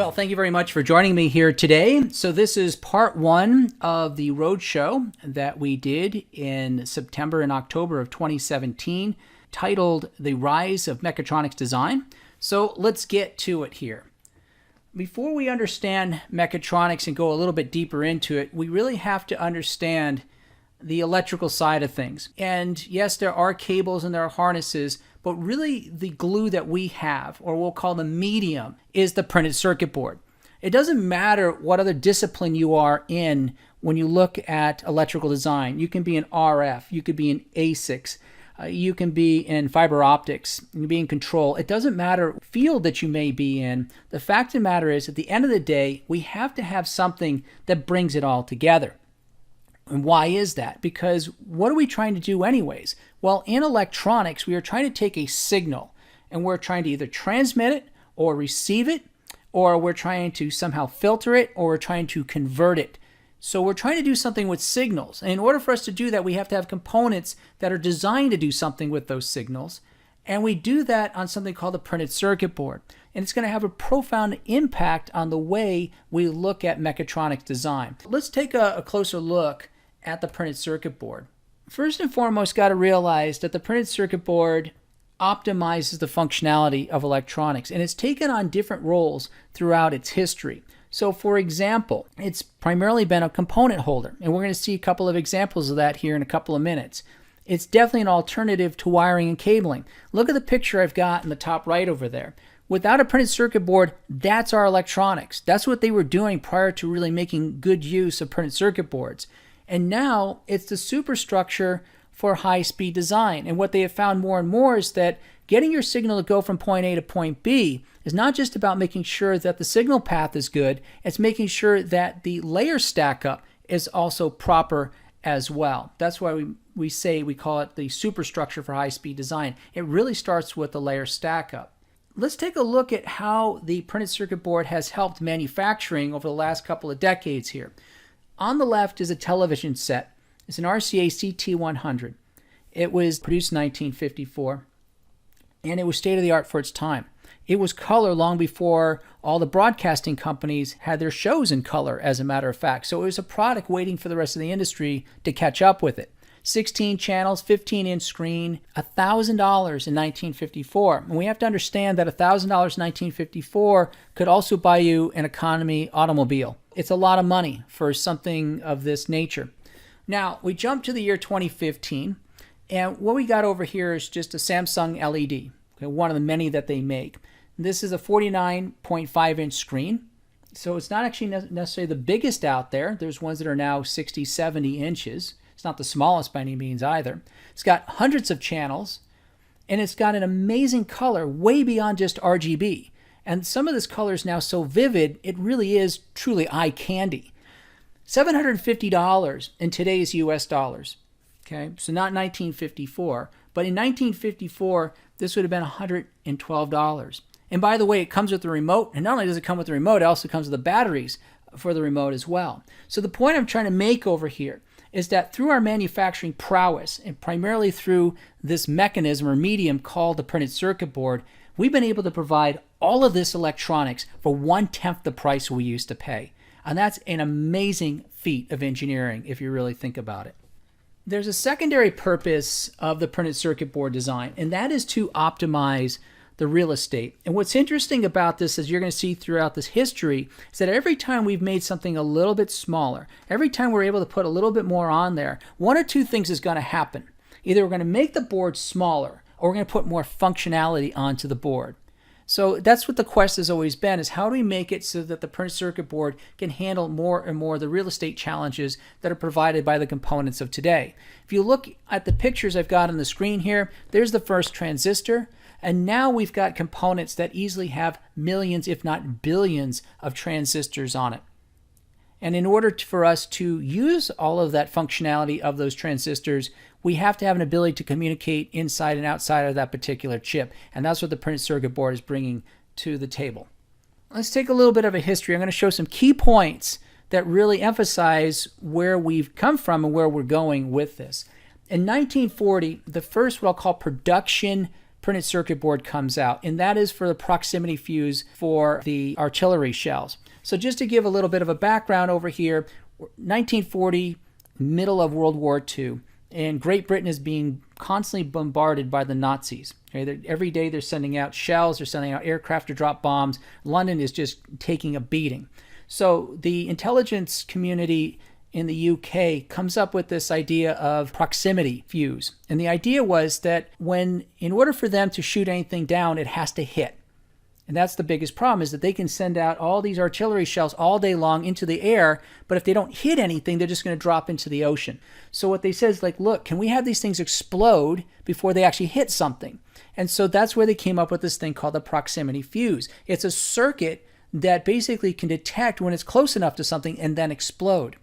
Well, thank you very much for joining me here today. So this is part one of the Roadshow that we did in September and October of 2017, titled The Rise of Mechatronics Design. So let's get to it here. Before we understand mechatronics and go a little bit deeper into it, we really have to understand the electrical side of things. And yes, there are cables and there are harnesses, but really the glue that we have, or we'll call the medium, is the printed circuit board. It doesn't matter what other discipline you are in when you look at electrical design. You can be in RF, you could be in ASICs, you can be in fiber optics, you can be in control. It doesn't matter what field that you may be in. The fact of the matter is, at the end of the day, we have to have something that brings it all together. And why is that? Because what are we trying to do anyways? Well, in electronics, we are trying to take a signal and we're trying to either transmit it or receive it, or we're trying to somehow filter it, or we're trying to convert it. So we're trying to do something with signals. And in order for us to do that, we have to have components that are designed to do something with those signals. And we do that on something called the printed circuit board. And it's going to have a profound impact on the way we look at mechatronics design. Let's take a closer look at the printed circuit board. First and foremost, got to realize that the printed circuit board optimizes the functionality of electronics, and it's taken on different roles throughout its history. So for example, it's primarily been a component holder, and we're going to see a couple of examples of that here in a couple of minutes. It's definitely an alternative to wiring and cabling. Look at the picture I've got in the top right over there. Without a printed circuit board, that's our electronics. That's what they were doing prior to really making good use of printed circuit boards. And now it's the superstructure for high-speed design. And what they have found more and more is that getting your signal to go from point A to point B is not just about making sure that the signal path is good, it's making sure that the layer stack up is also proper as well. That's why we call it the superstructure for high-speed design. It really starts with the layer stack up. Let's take a look at how the printed circuit board has helped manufacturing over the last couple of decades here. On the left is a television set. It's an RCA CT100. It was produced in 1954, and it was state-of-the-art for its time. It was color long before all the broadcasting companies had their shows in color, as a matter of fact. So it was a product waiting for the rest of the industry to catch up with it. 16 channels, 15-inch screen, $1,000 in 1954. And we have to understand that $1,000 in 1954 could also buy you an economy automobile. It's a lot of money for something of this nature. Now, we jump to the year 2015, and what we got over here is just a Samsung LED, okay, one of the many that they make. This is a 49.5-inch screen, so it's not actually necessarily the biggest out there. There's ones that are now 60, 70 inches. It's not the smallest by any means either. It's got hundreds of channels, and it's got an amazing color way beyond just RGB. And some of this color is now so vivid, it really is truly eye candy. $750 in today's US dollars. Okay, so not 1954, but in 1954, this would have been $112. And by the way, it comes with the remote, and not only does it come with the remote, it also comes with the batteries for the remote as well. So the point I'm trying to make over here is that through our manufacturing prowess, and primarily through this mechanism or medium called the printed circuit board, we've been able to provide all of this electronics for 1/10 the price we used to pay. And that's an amazing feat of engineering if you really think about it. There's a secondary purpose of the printed circuit board design, and that is to optimize the real estate. And what's interesting about this, as you're going to see throughout this history, is that every time we've made something a little bit smaller, every time we're able to put a little bit more on there, one or two things is going to happen. Either we're going to make the board smaller, or we're going to put more functionality onto the board. So that's what the quest has always been, is how do we make it so that the printed circuit board can handle more and more of the real estate challenges that are provided by the components of today. If you look at the pictures I've got on the screen here, there's the first transistor, and now we've got components that easily have millions, if not billions, of transistors on it. And in order for us to use all of that functionality of those transistors, we have to have an ability to communicate inside and outside of that particular chip. And that's what the printed circuit board is bringing to the table. Let's take a little bit of a history. I'm going to show some key points that really emphasize where we've come from and where we're going with this. In 1940, the first what I'll call production printed circuit board comes out, and that is for the proximity fuse for the artillery shells. So just to give a little bit of a background over here, 1940, middle of World War II, and Great Britain is being constantly bombarded by the Nazis. Okay, every day they're sending out shells, they're sending out aircraft to drop bombs. London is just taking a beating. So the intelligence community in the UK comes up with this idea of proximity fuse. And the idea was that in order for them to shoot anything down, it has to hit. And that's the biggest problem, is that they can send out all these artillery shells all day long into the air, but if they don't hit anything, they're just going to drop into the ocean. So what they said is like, look, can we have these things explode before they actually hit something? And so that's where they came up with this thing called the proximity fuse. It's a circuit that basically can detect when it's close enough to something and then explode.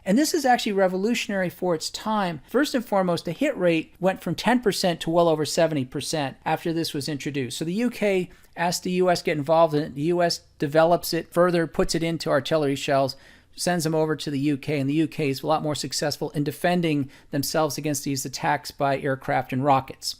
And this is actually revolutionary for its time. First and foremost, the hit rate went from 10% to well over 70% after this was introduced. So the UK asked the US get involved in it. The US develops it further, puts it into artillery shells, sends them over to the UK, and the UK is a lot more successful in defending themselves against these attacks by aircraft and rockets.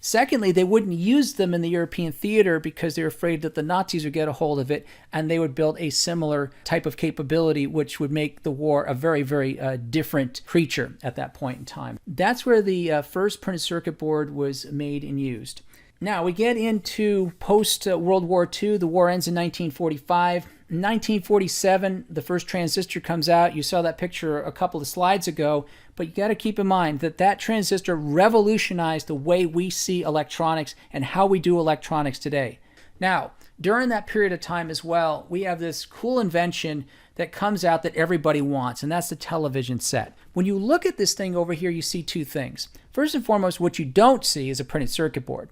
Secondly, they wouldn't use them in the European theater because they were afraid that the Nazis would get a hold of it and they would build a similar type of capability, which would make the war a very, very different creature at that point in time. That's where the first printed circuit board was made and used. Now we get into post-World War II. The war ends in 1945. In 1947, the first transistor comes out. You saw that picture a couple of slides ago, but you got to keep in mind that that transistor revolutionized the way we see electronics and how we do electronics today. Now, during that period of time as well, we have this cool invention that comes out that everybody wants, and that's the television set. When you look at this thing over here, you see two things. First and foremost, what you don't see is a printed circuit board.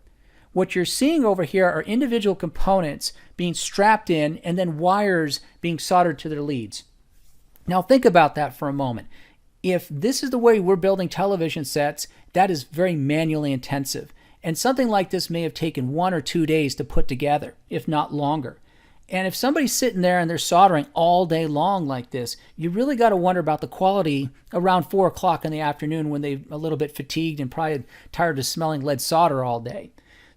What you're seeing over here are individual components being strapped in and then wires being soldered to their leads. Now think about that for a moment. If this is the way we're building television sets, that is very manually intensive. And something like this may have taken 1 or 2 days to put together, if not longer. And if somebody's sitting there and they're soldering all day long like this, you really got to wonder about the quality around 4 o'clock in the afternoon when they're a little bit fatigued and probably tired of smelling lead solder all day.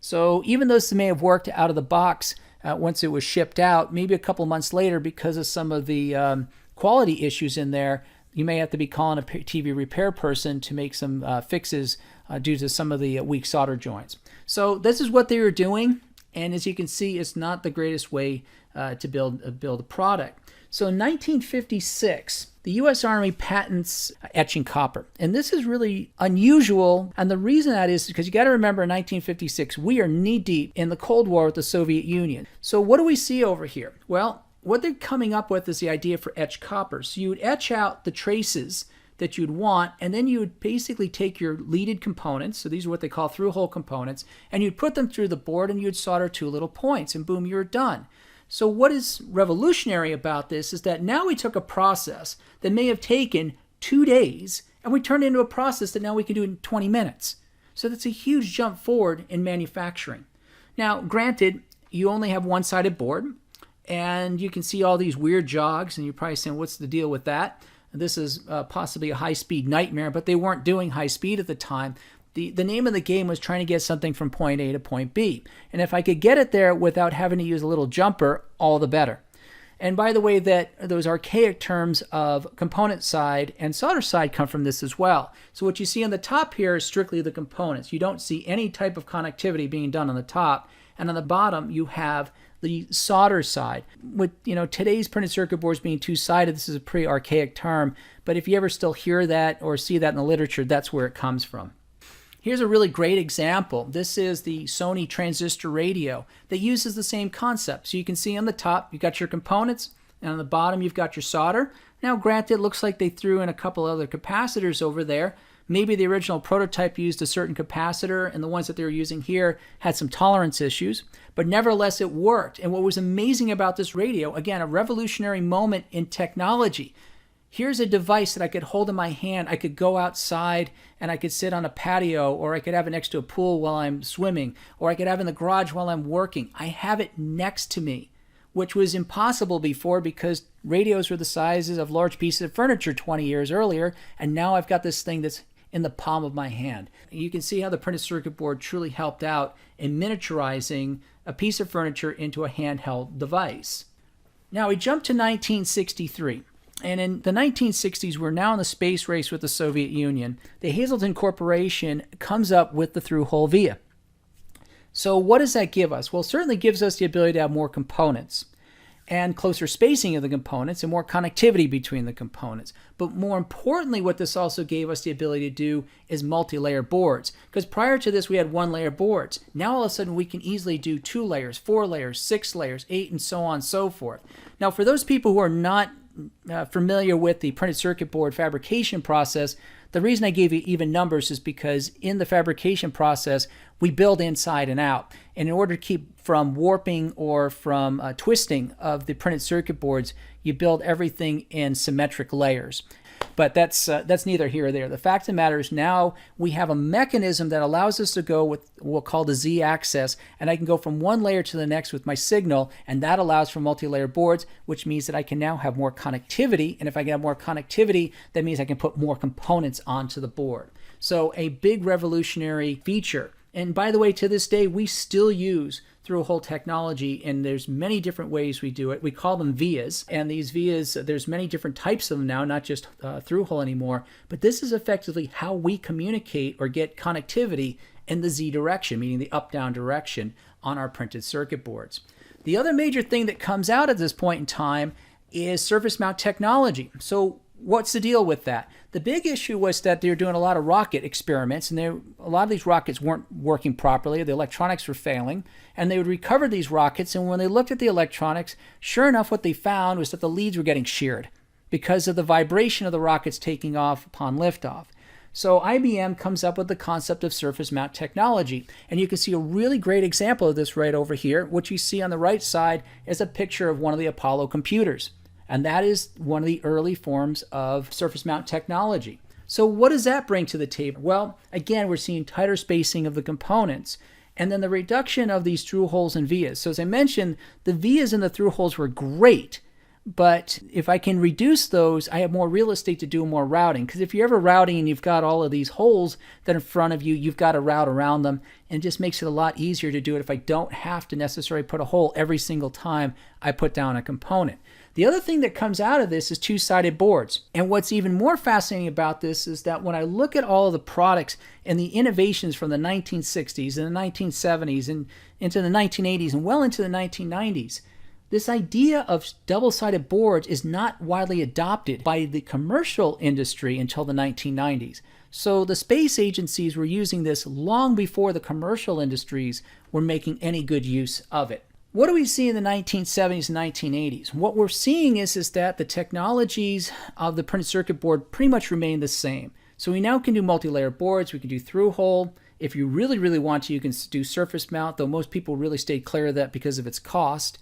So even though this may have worked out of the box once it was shipped out, maybe a couple months later, because of some of the quality issues in there, you may have to be calling a TV repair person to make some fixes due to some of the weak solder joints. So this is what they were doing, and as you can see, it's not the greatest way to build a product. So in 1956, the U.S. Army patents etching copper. And this is really unusual. And the reason that is because you got to remember in 1956, we are knee-deep in the Cold War with the Soviet Union. So what do we see over here? Well, what they're coming up with is the idea for etched copper. So you would etch out the traces that you'd want, and then you would basically take your leaded components, so these are what they call through-hole components, and you'd put them through the board and you'd solder 2 little points, and boom, you're done. So what is revolutionary about this is that now we took a process that may have taken 2 days and we turned it into a process that now we can do in 20 minutes. So that's a huge jump forward in manufacturing. Now, granted, you only have one-sided board and you can see all these weird jogs and you're probably saying, what's the deal with that? This is possibly a high-speed nightmare, but they weren't doing high speed at the time. The name of the game was trying to get something from point A to point B. And if I could get it there without having to use a little jumper, all the better. And by the way, that those archaic terms of component side and solder side come from this as well. So what you see on the top here is strictly the components. You don't see any type of connectivity being done on the top. And on the bottom, you have the solder side. With today's printed circuit boards being two-sided, this is a pretty archaic term. But if you ever still hear that or see that in the literature, that's where it comes from. Here's a really great example. This is the Sony transistor radio that uses the same concept. So you can see on the top, you've got your components, and on the bottom, you've got your solder. Now, granted, it looks like they threw in a couple other capacitors over there. Maybe the original prototype used a certain capacitor, and the ones that they were using here had some tolerance issues. But nevertheless, it worked. And what was amazing about this radio, again, a revolutionary moment in technology. Here's a device that I could hold in my hand. I could go outside and I could sit on a patio, or I could have it next to a pool while I'm swimming, or I could have it in the garage while I'm working. I have it next to me, which was impossible before because radios were the sizes of large pieces of furniture 20 years earlier. And now I've got this thing that's in the palm of my hand. You can see how the printed circuit board truly helped out in miniaturizing a piece of furniture into a handheld device. Now we jump to 1963. And in the 1960s, we're now in the space race with the Soviet Union. The Hazeltyne Corporation comes up with the through-hole via. So what does that give us? Well, it certainly gives us the ability to have more components and closer spacing of the components and more connectivity between the components. But more importantly, what this also gave us the ability to do is multi-layer boards. Because prior to this, we had one-layer boards. Now all of a sudden, we can easily do 2 layers, 4 layers, 6 layers, 8, and so on and so forth. Now, for those people who are not familiar with the printed circuit board fabrication process, the reason I gave you even numbers is because in the fabrication process, we build inside and out. And in order to keep from warping or from twisting of the printed circuit boards, you build everything in symmetric layers. But that's neither here or there. The fact of the matter is now we have a mechanism that allows us to go with what we'll call the Z-axis, and I can go from one layer to the next with my signal, and that allows for multi-layer boards, which means that I can now have more connectivity, and if I can have more connectivity, that means I can put more components onto the board. So a big revolutionary feature. And by the way, to this day, we still use through-hole technology, and there's many different ways we do it. We call them vias, and these vias, there's many different types of them now, not just through-hole anymore, but this is effectively how we communicate or get connectivity in the Z direction, meaning the up-down direction on our printed circuit boards. The other major thing that comes out at this point in time is surface mount technology. So what's the deal with that? The big issue was that they were doing a lot of rocket experiments, and a lot of these rockets weren't working properly. The electronics were failing, and they would recover these rockets, and when they looked at the electronics, sure enough, what they found was that the leads were getting sheared because of the vibration of the rockets taking off upon liftoff. So IBM comes up with the concept of surface mount technology, and you can see a really great example of this right over here. What you see on the right side is a picture of one of the Apollo computers. And that is one of the early forms of surface mount technology. So what does that bring to the table? Well, again, we're seeing tighter spacing of the components, and then the reduction of these through holes and vias. So as I mentioned, the vias and the through holes were great, but if I can reduce those, I have more real estate to do more routing. Because if you're ever routing and you've got all of these holes that are in front of you, you've got to route around them, and it just makes it a lot easier to do it if I don't have to necessarily put a hole every single time I put down a component. The other thing that comes out of this is two-sided boards. And what's even more fascinating about this is that when I look at all of the products and the innovations from the 1960s and the 1970s and into the 1980s and well into the 1990s, this idea of double-sided boards is not widely adopted by the commercial industry until the 1990s. So the space agencies were using this long before the commercial industries were making any good use of it. What do we see in the 1970s and 1980s? What we're seeing is that the technologies of the printed circuit board pretty much remain the same. So we now can do multi-layer boards, we can do through-hole. If you really, really want to, you can do surface mount, though most people really stayed clear of that because of its cost.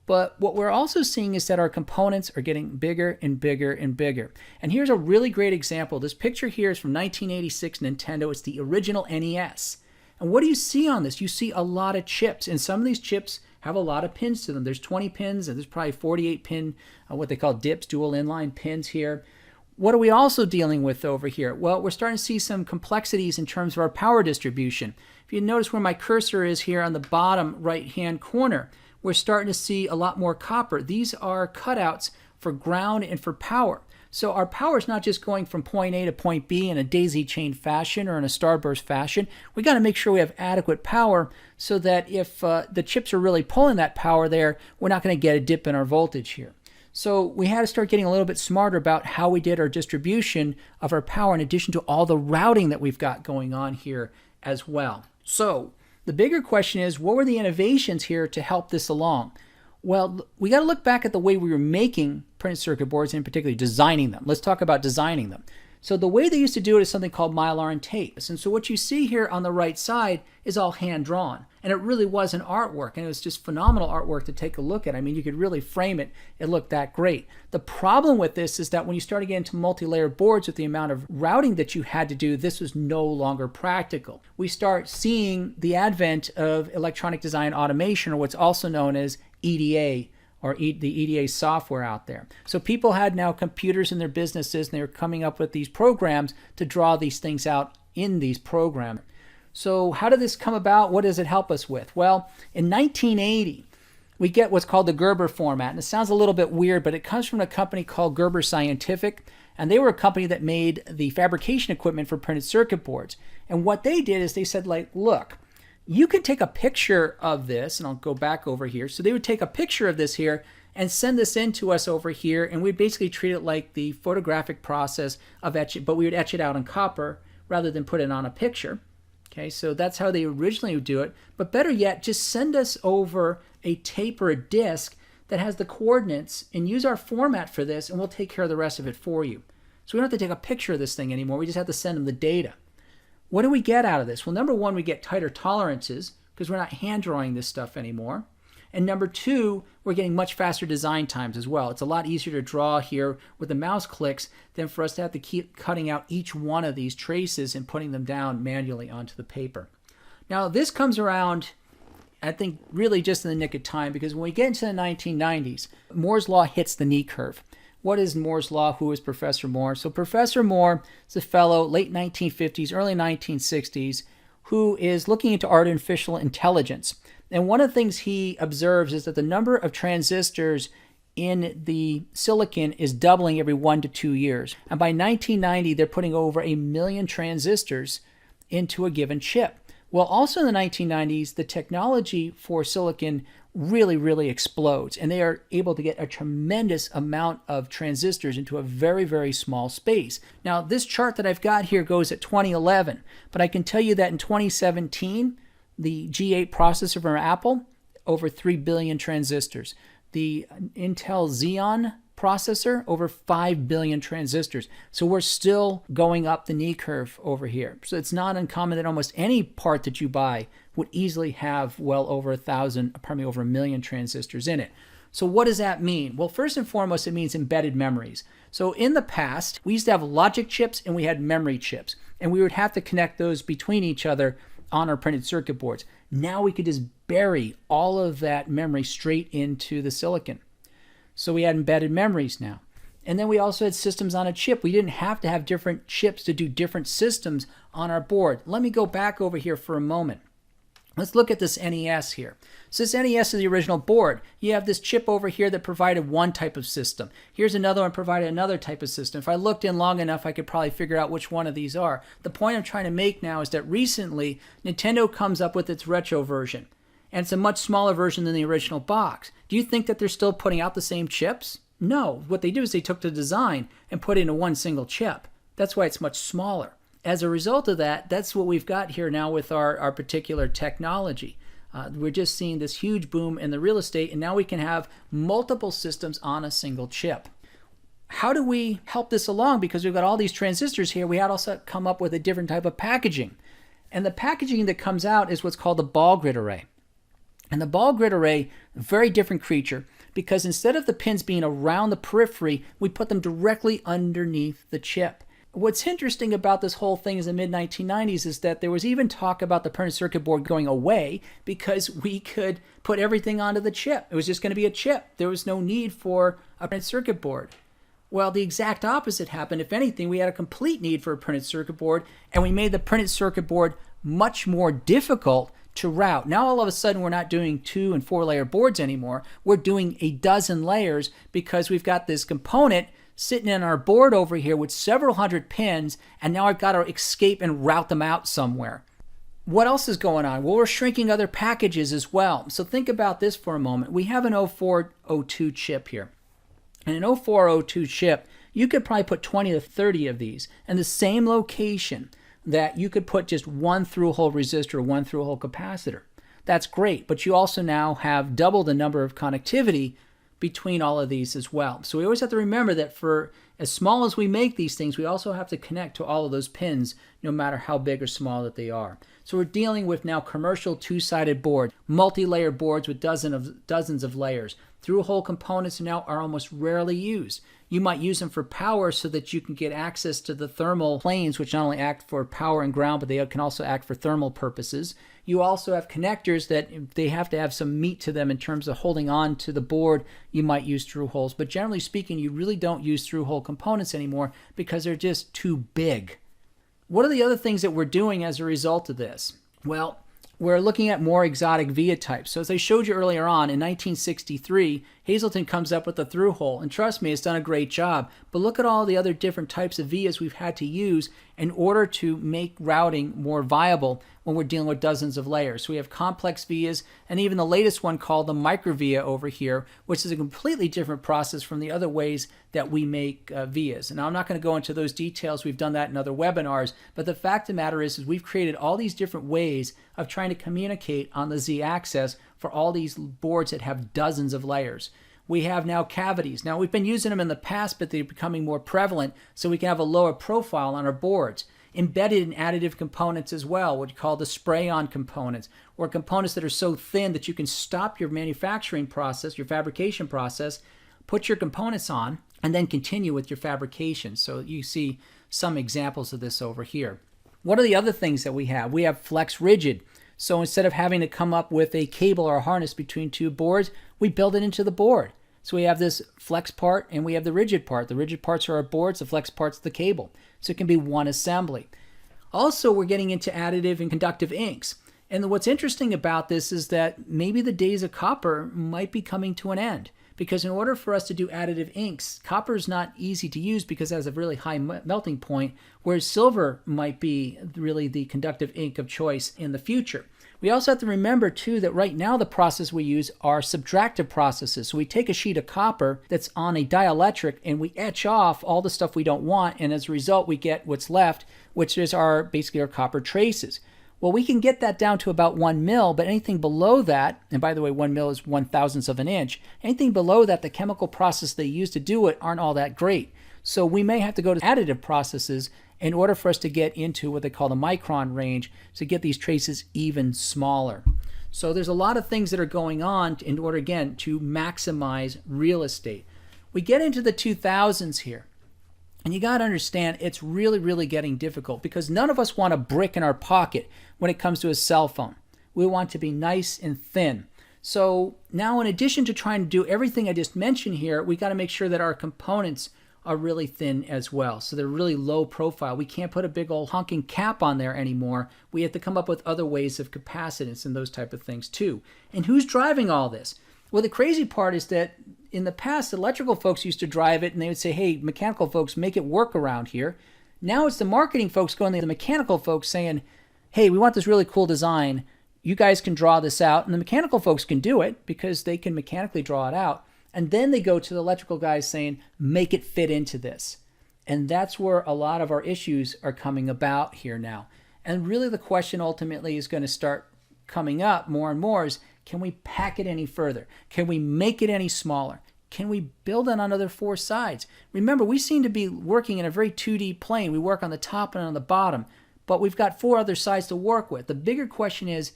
But what we're also seeing is that our components are getting bigger and bigger and bigger. And here's a really great example. This picture here is from 1986 Nintendo. It's the original NES. And what do you see on this? You see a lot of chips, and some of these chips have a lot of pins to them. There's 20 pins, and there's probably 48 pin, what they call DIPs, dual inline pins here. What are we also dealing with over here? Well, we're starting to see some complexities in terms of our power distribution. If you notice where my cursor is here on the bottom right-hand corner, we're starting to see a lot more copper. These are cutouts for ground and for power. So our power is not just going from point A to point B in a daisy chain fashion or in a starburst fashion. We got to make sure we have adequate power so that if the chips are really pulling that power there, we're not going to get a dip in our voltage here. So we had to start getting a little bit smarter about how we did our distribution of our power in addition to all the routing that we've got going on here as well. So the bigger question is, what were the innovations here to help this along? Well, we got to look back at the way we were making printed circuit boards, and particularly designing them. Let's talk about designing them. So the way they used to do it is something called mylar and tape. And so what you see here on the right side is all hand-drawn. And it really was an artwork, and it was just phenomenal artwork to take a look at. I mean, you could really frame it. It looked that great. The problem with this is that when you start to get into multi-layer boards with the amount of routing that you had to do, this was no longer practical. We start seeing the advent of electronic design automation, or what's also known as EDA, or the EDA software out there. So people had now computers in their businesses, and they were coming up with these programs to draw these things out in these programs. So how did this come about? What does it help us with? Well, in 1980, we get what's called the Gerber format. And it sounds a little bit weird, but it comes from a company called Gerber Scientific. And they were a company that made the fabrication equipment for printed circuit boards. And what they did is they said, like, look, you can take a picture of this, and I'll go back over here. So they would take a picture of this here and send this in to us over here, and we'd basically treat it like the photographic process of etching, but we would etch it out in copper rather than put it on a picture. Okay, so that's how they originally would do it. But better yet, just send us over a tape or a disk that has the coordinates and use our format for this, and we'll take care of the rest of it for you. So we don't have to take a picture of this thing anymore. We just have to send them the data. What do we get out of this? Well, number one, we get tighter tolerances because we're not hand drawing this stuff anymore. And number two, we're getting much faster design times as well. It's a lot easier to draw here with the mouse clicks than for us to have to keep cutting out each one of these traces and putting them down manually onto the paper. Now, this comes around, I think, really just in the nick of time, because when we get into the 1990s, Moore's Law hits the knee curve. What is Moore's Law? Who is Professor Moore? So Professor Moore is a fellow, late 1950s, early 1960s, who is looking into artificial intelligence. And one of the things he observes is that the number of transistors in the silicon is doubling every 1 to 2 years. And by 1990, they're putting over 1 million transistors into a given chip. Well, also in the 1990s, the technology for silicon really explodes, and they are able to get a tremendous amount of transistors into a very small space. Now, this chart that I've got here goes at 2011, but I can tell you that in 2017, the G8 processor from Apple, over 3 billion transistors. The Intel Xeon processor, over 5 billion transistors. So we're still going up the knee curve over here. So it's not uncommon that almost any part that you buy would easily have well over 1 million transistors in it. So what does that mean? Well, first and foremost, it means embedded memories. So in the past, we used to have logic chips and we had memory chips, and we would have to connect those between each other on our printed circuit boards. Now we could just bury all of that memory straight into the silicon. So we had embedded memories now. And then we also had systems on a chip. We didn't have to have different chips to do different systems on our board. Let me go back over here for a moment. Let's look at this NES here. So this NES is the original board. You have this chip over here that provided one type of system. Here's another one provided another type of system. If I looked in long enough, I could probably figure out which one of these are. The point I'm trying to make now is that recently, Nintendo comes up with its retro version. And it's a much smaller version than the original box. Do you think that they're still putting out the same chips? No. What they do is they took the design and put it into one single chip. That's why it's much smaller. As a result of that, that's what we've got here now with our particular technology. We're just seeing this huge boom in the real estate, and now we can have multiple systems on a single chip. How do we help this along? Because we've got all these transistors here, we had also come up with a different type of packaging. And the packaging that comes out is what's called the ball grid array. And the ball grid array, a very different creature, because instead of the pins being around the periphery, we put them directly underneath the chip. What's interesting about this whole thing in the mid-1990s is that there was even talk about the printed circuit board going away because we could put everything onto the chip. It was just going to be a chip. There was no need for a printed circuit board. Well, the exact opposite happened. If anything, we had a complete need for a printed circuit board, and we made the printed circuit board much more difficult to route. Now all of a sudden we're not doing 2 and 4 layer boards anymore. We're doing a dozen layers because we've got this component sitting in our board over here with several hundred pins, and now I've got to escape and route them out somewhere. What else is going on? Well, we're shrinking other packages as well. So think about this for a moment. We have an 0402 chip here. And an 0402 chip, you could probably put 20 to 30 of these in the same location that you could put just one through-hole resistor or one through-hole capacitor. That's great, but you also now have double the number of connectivity between all of these as well. So we always have to remember that for as small as we make these things, we also have to connect to all of those pins, no matter how big or small that they are. So we're dealing with now commercial two-sided board, multi-layer boards with dozens of layers. Through-hole components now are almost rarely used. You might use them for power so that you can get access to the thermal planes, which not only act for power and ground, but they can also act for thermal purposes. You also have connectors that they have to have some meat to them in terms of holding on to the board. You might use through holes, but generally speaking, you really don't use through hole components anymore because they're just too big. What are the other things that we're doing as a result of this? Well, we're looking at more exotic via types. So as I showed you earlier on, in 1963, Hazeltyne comes up with the through hole. And trust me, it's done a great job. But look at all the other different types of vias we've had to use in order to make routing more viable when we're dealing with dozens of layers. So we have complex vias, and even the latest one called the microvia over here, which is a completely different process from the other ways that we make vias. And now I'm not going to go into those details. We've done that in other webinars. But the fact of the matter is we've created all these different ways of trying to communicate on the z-axis for all these boards that have dozens of layers. We have now cavities. Now, we've been using them in the past, but they're becoming more prevalent so we can have a lower profile on our boards. Embedded in additive components as well, what you call the spray-on components, or components that are so thin that you can stop your manufacturing process, your fabrication process, put your components on, and then continue with your fabrication. So you see some examples of this over here. What are the other things that we have? We have flex rigid. So instead of having to come up with a cable or a harness between two boards, we build it into the board. So we have this flex part and we have the rigid part. The rigid parts are our boards, the flex part's the cable. So it can be one assembly. Also, we're getting into additive and conductive inks. And what's interesting about this is that maybe the days of copper might be coming to an end. Because in order for us to do additive inks, copper is not easy to use because it has a really high melting point, whereas silver might be really the conductive ink of choice in the future. We also have to remember, too, that right now the process we use are subtractive processes. So we take a sheet of copper that's on a dielectric and we etch off all the stuff we don't want, and as a result we get what's left, which is basically our copper traces. Well, we can get that down to about 1 mil, but anything below that, and by the way, 1 mil is 1/1000th of an inch, anything below that, the chemical process they use to do it aren't all that great. So we may have to go to additive processes in order for us to get into what they call the micron range to get these traces even smaller. So there's a lot of things that are going on in order, again, to maximize real estate. We get into the 2000s here. And you got to understand, it's really, really getting difficult because none of us want a brick in our pocket when it comes to a cell phone. We want to be nice and thin. So now, in addition to trying to do everything I just mentioned here, we got to make sure that our components are really thin as well. So they're really low profile. We can't put a big old honking cap on there anymore. We have to come up with other ways of capacitance and those type of things too. And who's driving all this? Well, the crazy part is that in the past, electrical folks used to drive it and they would say, hey, mechanical folks, make it work around here. Now it's the marketing folks going to the mechanical folks saying, hey, we want this really cool design. You guys can draw this out. And the mechanical folks can do it because they can mechanically draw it out. And then they go to the electrical guys saying, make it fit into this. And that's where a lot of our issues are coming about here now. And really the question ultimately is going to start coming up more and more is, can we pack it any further? Can we make it any smaller? Can we build it on another 4 sides? Remember, we seem to be working in a very 2D plane. We work on the top and on the bottom, but we've got 4 other sides to work with. The bigger question is,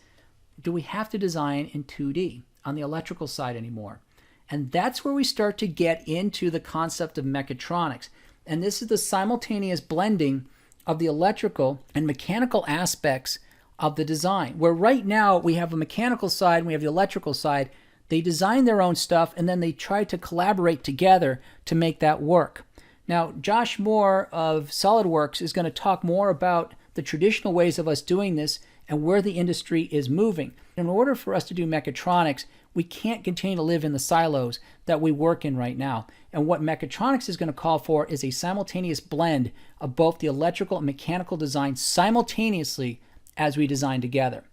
do we have to design in 2D on the electrical side anymore? And that's where we start to get into the concept of mechatronics. And this is the simultaneous blending of the electrical and mechanical aspects of the design, where right now we have a mechanical side and we have the electrical side. They design their own stuff and then they try to collaborate together to make that work. Now, Josh Moore of SolidWorks is going to talk more about the traditional ways of us doing this and where the industry is moving. In order for us to do mechatronics, we can't continue to live in the silos that we work in right now. And what mechatronics is going to call for is a simultaneous blend of both the electrical and mechanical design simultaneously as we design together.